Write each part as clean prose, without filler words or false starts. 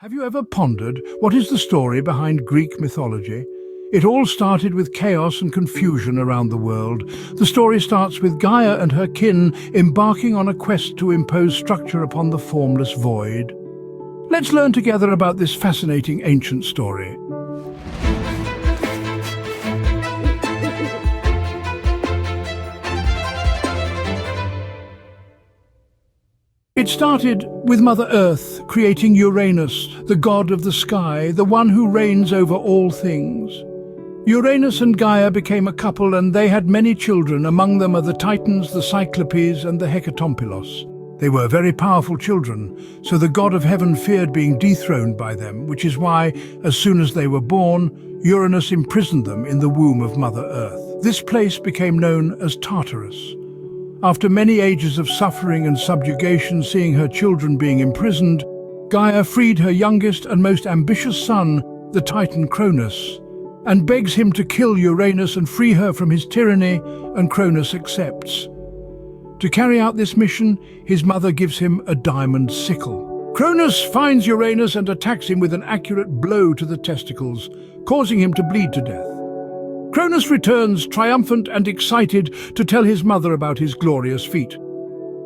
Have you ever pondered what is the story behind Greek mythology? It all started with chaos and confusion around the world. The story starts with Gaia and her kin embarking on a quest to impose structure upon the formless void. Let's learn together about this fascinating ancient story. It started with Mother Earth creating Uranus, the god of the sky, the one who reigns over all things. Uranus and Gaia became a couple and they had many children. Among them are the Titans, the Cyclopes and the Hecatompilos. They were very powerful children, so the god of heaven feared being dethroned by them, which is why, as soon as they were born, Uranus imprisoned them in the womb of Mother Earth. This place became known as Tartarus. After many ages of suffering and subjugation, seeing her children being imprisoned, Gaia freed her youngest and most ambitious son, the Titan Cronus, and begs him to kill Uranus and free her from his tyranny, and Cronus accepts. To carry out this mission, his mother gives him a diamond sickle. Cronus finds Uranus and attacks him with an accurate blow to the testicles, causing him to bleed to death. Cronus returns triumphant and excited to tell his mother about his glorious feat.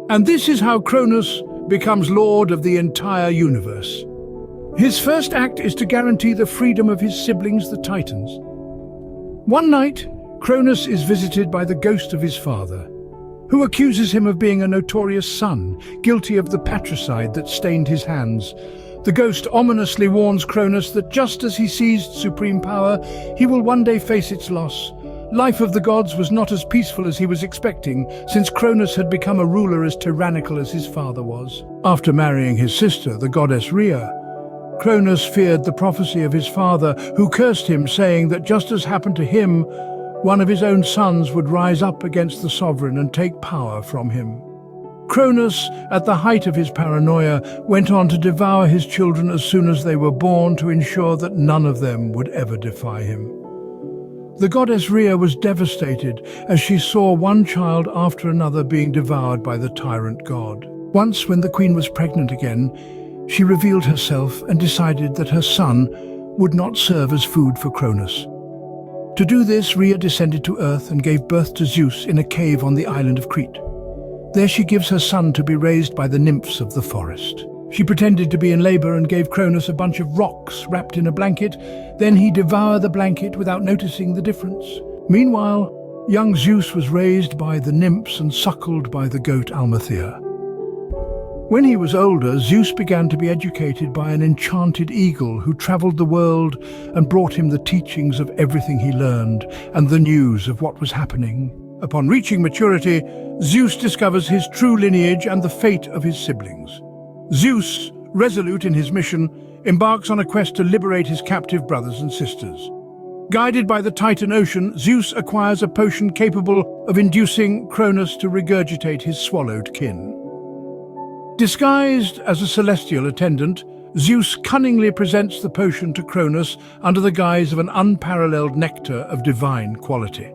And this is how Cronus becomes lord of the entire universe. His first act is to guarantee the freedom of his siblings, the Titans. One night, Cronus is visited by the ghost of his father, who accuses him of being a notorious son, guilty of the patricide that stained his hands. The ghost ominously warns Cronus that just as he seized supreme power, he will one day face its loss. Life of the gods was not as peaceful as he was expecting, since Cronus had become a ruler as tyrannical as his father was. After marrying his sister, the goddess Rhea, Cronus feared the prophecy of his father, who cursed him, saying that just as happened to him, one of his own sons would rise up against the sovereign and take power from him. Cronus, at the height of his paranoia, went on to devour his children as soon as they were born to ensure that none of them would ever defy him. The goddess Rhea was devastated as she saw one child after another being devoured by the tyrant god. Once, when the queen was pregnant again, she revealed herself and decided that her son would not serve as food for Cronus. To do this, Rhea descended to earth and gave birth to Zeus in a cave on the island of Crete. There she gives her son to be raised by the nymphs of the forest. She pretended to be in labor and gave Cronus a bunch of rocks wrapped in a blanket. Then he devoured the blanket without noticing the difference. Meanwhile, young Zeus was raised by the nymphs and suckled by the goat Almathea. When he was older, Zeus began to be educated by an enchanted eagle who traveled the world and brought him the teachings of everything he learned and the news of what was happening. Upon reaching maturity, Zeus discovers his true lineage and the fate of his siblings. Zeus, resolute in his mission, embarks on a quest to liberate his captive brothers and sisters. Guided by the Titan Ocean, Zeus acquires a potion capable of inducing Cronus to regurgitate his swallowed kin. Disguised as a celestial attendant, Zeus cunningly presents the potion to Cronus under the guise of an unparalleled nectar of divine quality.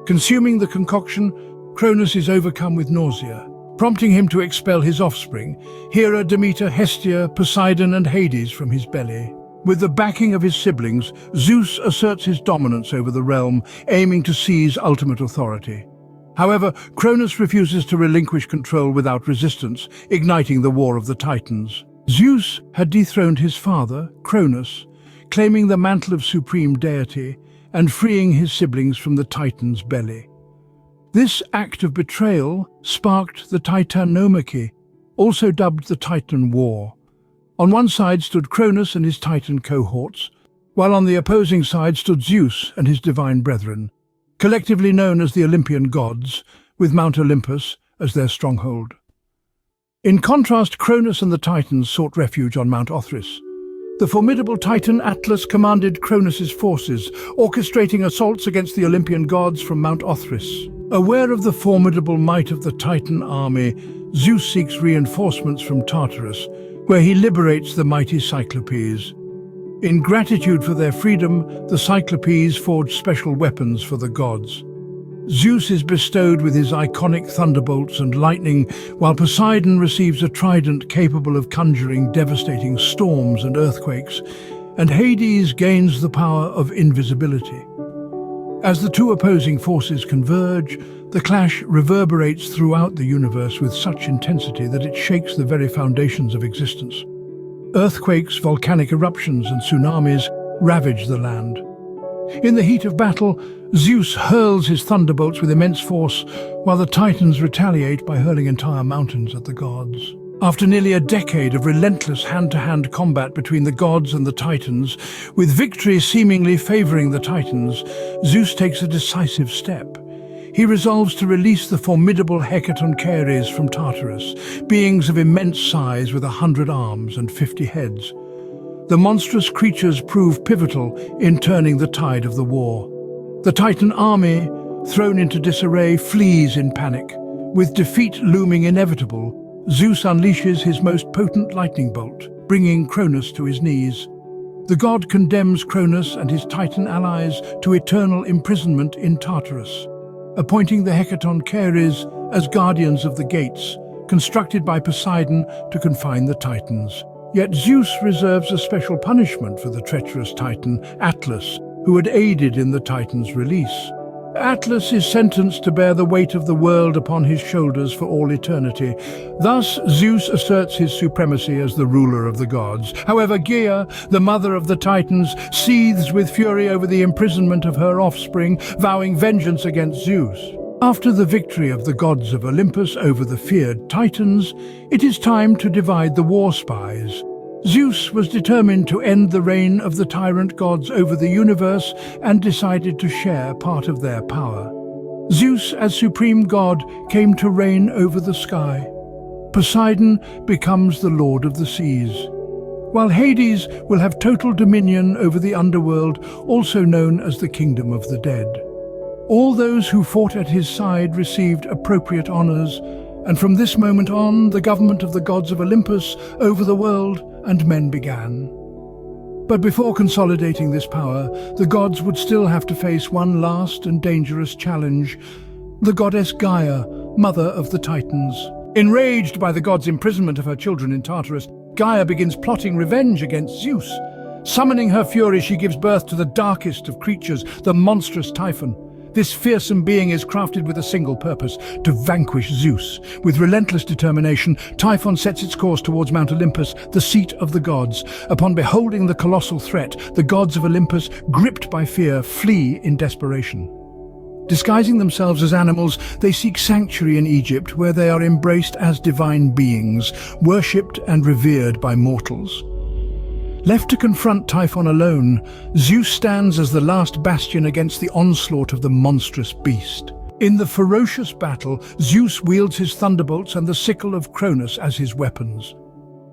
Consuming the concoction, Cronus is overcome with nausea, prompting him to expel his offspring, Hera, Demeter, Hestia, Poseidon and Hades from his belly. With the backing of his siblings, Zeus asserts his dominance over the realm, aiming to seize ultimate authority. However, Cronus refuses to relinquish control without resistance, igniting the War of the Titans. Zeus had dethroned his father, Cronus, claiming the mantle of supreme deity, and freeing his siblings from the Titan's belly. This act of betrayal sparked the Titanomachy, also dubbed the Titan War. On one side stood Cronus and his Titan cohorts, while on the opposing side stood Zeus and his divine brethren, collectively known as the Olympian gods, with Mount Olympus as their stronghold. In contrast, Cronus and the Titans sought refuge on Mount Olympus. The formidable Titan Atlas commanded Cronus's forces, orchestrating assaults against the Olympian gods from Mount Olympus. Aware of the formidable might of the Titan army, Zeus seeks reinforcements from Tartarus, where he liberates the mighty Cyclopes. In gratitude for their freedom, the Cyclopes forged special weapons for the gods. Zeus is bestowed with his iconic thunderbolts and lightning, while Poseidon receives a trident capable of conjuring devastating storms and earthquakes, and Hades gains the power of invisibility. As the two opposing forces converge, the clash reverberates throughout the universe with such intensity that it shakes the very foundations of existence. Earthquakes, volcanic eruptions, and tsunamis ravage the land. In the heat of battle, Zeus hurls his thunderbolts with immense force, while the Titans retaliate by hurling entire mountains at the gods. After nearly a decade of relentless hand-to-hand combat between the gods and the Titans, with victory seemingly favoring the Titans, Zeus takes a decisive step. He resolves to release the formidable Hecatoncheires from Tartarus, beings of immense size with 100 arms and 50 heads. The monstrous creatures prove pivotal in turning the tide of the war. The Titan army, thrown into disarray, flees in panic. With defeat looming inevitable, Zeus unleashes his most potent lightning bolt, bringing Cronus to his knees. The god condemns Cronus and his Titan allies to eternal imprisonment in Tartarus, appointing the Hecatoncheires as guardians of the gates, constructed by Poseidon to confine the Titans. Yet Zeus reserves a special punishment for the treacherous Titan, Atlas, who had aided in the Titan's release. Atlas is sentenced to bear the weight of the world upon his shoulders for all eternity. Thus, Zeus asserts his supremacy as the ruler of the gods. However, Gaia, the mother of the Titans, seethes with fury over the imprisonment of her offspring, vowing vengeance against Zeus. After the victory of the gods of Olympus over the feared Titans, it is time to divide the war spies. Zeus was determined to end the reign of the tyrant gods over the universe and decided to share part of their power. Zeus, as supreme god, came to reign over the sky. Poseidon becomes the lord of the seas, while Hades will have total dominion over the underworld, also known as the kingdom of the dead. All those who fought at his side received appropriate honors, and from this moment on, the government of the gods of Olympus over the world and men began. But before consolidating this power, the gods would still have to face one last and dangerous challenge: the goddess Gaia, mother of the Titans. Enraged by the gods' imprisonment of her children in Tartarus, Gaia begins plotting revenge against Zeus. Summoning her fury, she gives birth to the darkest of creatures, the monstrous Typhon. This fearsome being is crafted with a single purpose: to vanquish Zeus. With relentless determination, Typhon sets its course towards Mount Olympus, the seat of the gods. Upon beholding the colossal threat, the gods of Olympus, gripped by fear, flee in desperation. Disguising themselves as animals, they seek sanctuary in Egypt, where they are embraced as divine beings, worshipped and revered by mortals. Left to confront Typhon alone, Zeus stands as the last bastion against the onslaught of the monstrous beast. In the ferocious battle, Zeus wields his thunderbolts and the sickle of Cronus as his weapons.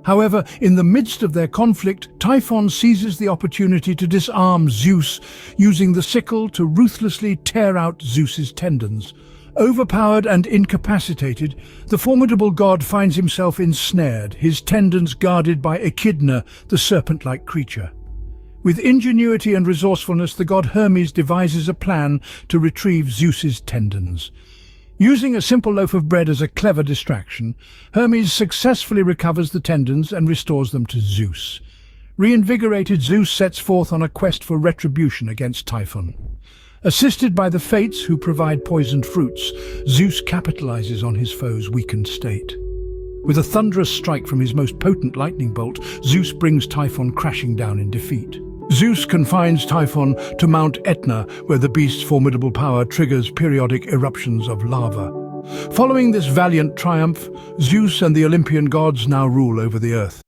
However, in the midst of their conflict, Typhon seizes the opportunity to disarm Zeus, using the sickle to ruthlessly tear out Zeus's tendons. Overpowered and incapacitated, the formidable god finds himself ensnared, his tendons guarded by Echidna, the serpent-like creature. With ingenuity and resourcefulness, the god Hermes devises a plan to retrieve Zeus's tendons. Using a simple loaf of bread as a clever distraction, Hermes successfully recovers the tendons and restores them to Zeus. Reinvigorated, Zeus sets forth on a quest for retribution against Typhon. Assisted by the Fates, who provide poisoned fruits, Zeus capitalizes on his foe's weakened state. With a thunderous strike from his most potent lightning bolt, Zeus brings Typhon crashing down in defeat. Zeus confines Typhon to Mount Etna, where the beast's formidable power triggers periodic eruptions of lava. Following this valiant triumph, Zeus and the Olympian gods now rule over the earth.